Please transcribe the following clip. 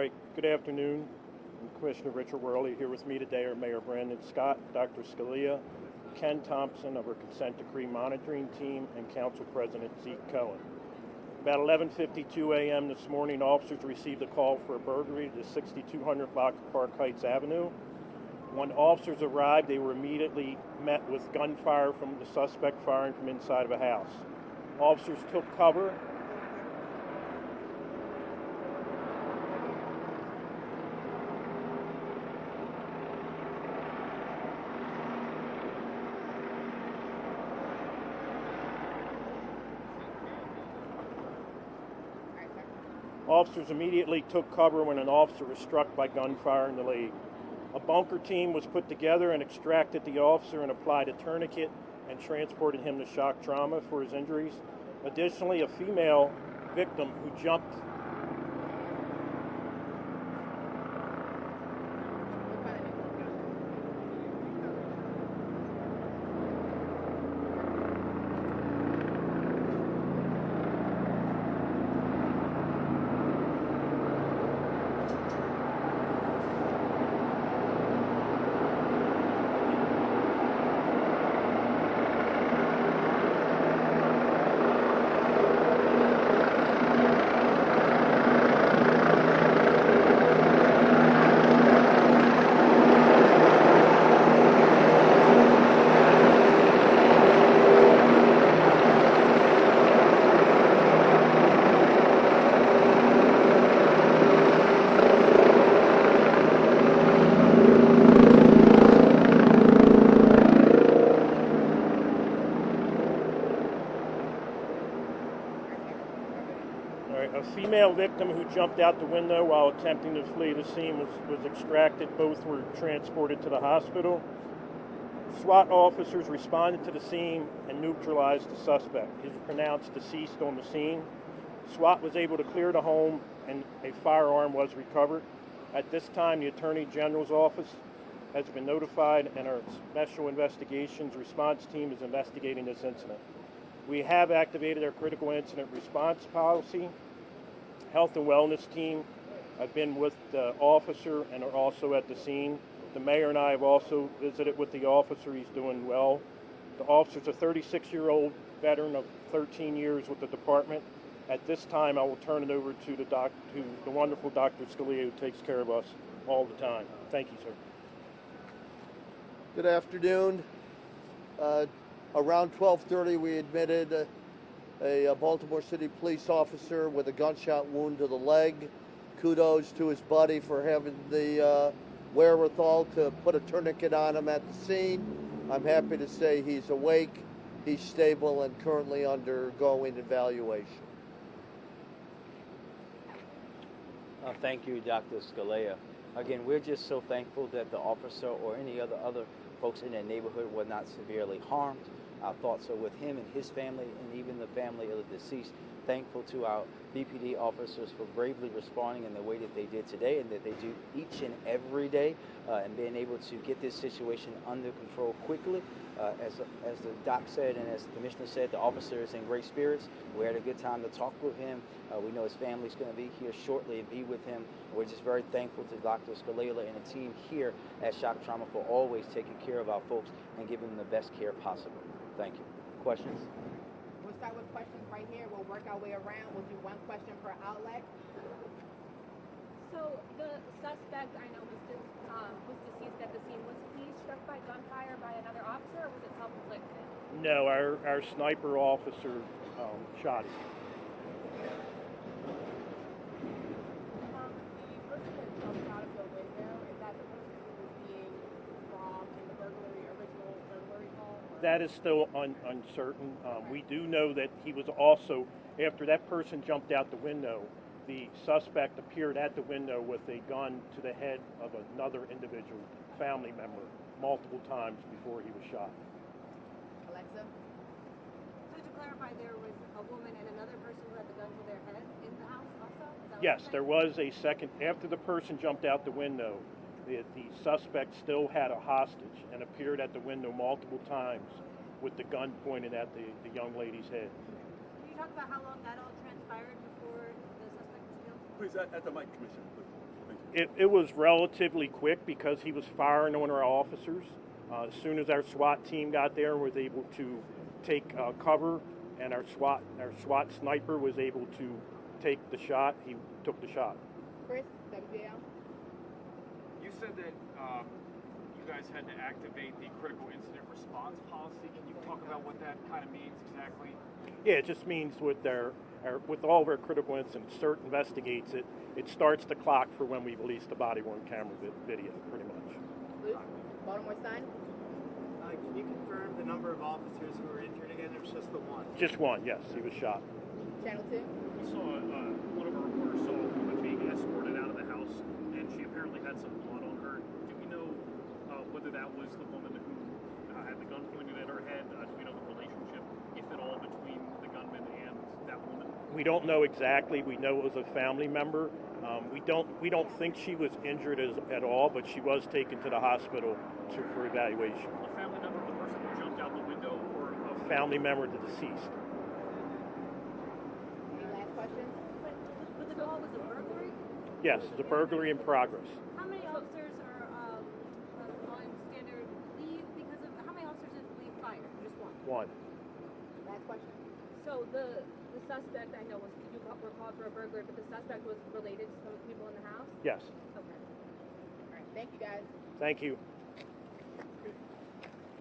Hi, good afternoon. I'm Commissioner Richard Worley. Here with me today are Mayor Brandon Scott, Dr. Scalia, Ken Thompson of our consent decree monitoring team, and Council President Zeke Cohen. About 11:52 a.m. this morning, officers received a call for a burglary to 6200 block of Park Heights Avenue. When officers arrived, they were immediately met with gunfire from the suspect firing from inside of a house. Officers took cover. Officers immediately took cover when an officer was struck by gunfire in the leg. A bunker team was put together and extracted the officer and applied a tourniquet and transported him to shock trauma for his injuries. Additionally, a female victim who jumped a female victim who jumped out the window while attempting to flee the scene was extracted. Both were transported to the hospital. SWAT officers responded to the scene and neutralized the suspect. He was pronounced deceased on the scene. SWAT was able to clear the home and a firearm was recovered. At this time, the Attorney General's office has been notified and our Special Investigations Response Team is investigating this incident. We have activated our critical incident response policy. Health and Wellness team have been with the officer and are also at the scene. The mayor and I have also visited with the officer. He's doing well. The officer's a 36-year-old veteran of 13 years with the department. At this time, I will turn it over to the wonderful Dr. Scalia, who takes care of us all the time. Thank you, sir. Good afternoon. Around 12:30, we admitted a Baltimore City police officer with a gunshot wound to the leg. Kudos to his buddy for having the wherewithal to put a tourniquet on him at the scene. I'm happy to say he's awake, he's stable, and currently undergoing evaluation. Thank you, Dr. Scalia. Again, we're just so thankful that the officer or any other folks in that neighborhood were not severely harmed. Our thoughts are with him and his family and even the family of the deceased. Thankful to our BPD officers for bravely responding in the way that they did today and that they do each and every day and being able to get this situation under control quickly. As the doc said and as the commissioner said, the officer is in great spirits. We had a good time to talk with him. We know his family's going to be here shortly and be with him. We're just very thankful to Dr. Scalia and the team here at Shock Trauma for always taking care of our folks and giving them the best care possible. Thank you. Questions? We'll start with questions right here. We'll work our way around. We'll do one question per outlet. So the suspect, I know, was deceased at the scene. Was he struck by gunfire by another officer, or was it self-inflicted? No, our sniper officer shot him. The person that jumped out of the window, is that the person who was being robbed in the original burglary call? That is still uncertain. We do know that he was also, after that person jumped out the window, the suspect appeared at the window with a gun to the head of another individual, family member, multiple times before he was shot. Alexa? So to clarify, there was a woman and another person who had the gun to their head in the house also? Yes, there was a second. After the person jumped out the window, the suspect still had a hostage and appeared at the window multiple times with the gun pointed at the young lady's head. Can you talk about how long that all transpired before the suspect was killed? Please, at the mic, Commissioner, please. It was relatively quick because he was firing on our officers. As soon as our SWAT team got there and was able to take cover, and our SWAT sniper was able to take the shot, he took the shot. Chris, WJL. You said that you guys had to activate the critical incident response policy. Can you talk about what that kind of means exactly? Yeah, it just means with with all of our critical incidents, CERT investigates it. It starts the clock for when we release the body-worn camera video, pretty much. Luke, Baltimore Sun. Can you confirm the number of officers who were injured again? It was just the one. Just one, yes, he was shot. Channel 2. We saw one of our reporters saw a woman being escorted out of the house, and she apparently had some blood on her. Do we know whether that was the woman who had the gun pointed at her head? Do we know the relationship, if at all, between the gunman and that woman? We don't know exactly. We know it was a family member. We don't think she was injured at all, but she was taken to the hospital for evaluation. A family member of the person who jumped out the window, or a Family member of the deceased. Any last questions? But the call was a burglary? Yes, the burglary in progress. How many officers are on standard leave because of, how many officers did leave fire? Just one. One. Last question. So the suspect, I know, were called for a burglary, but the suspect was related to some people in the house? Yes. Okay. All right. Thank you, guys. Thank you.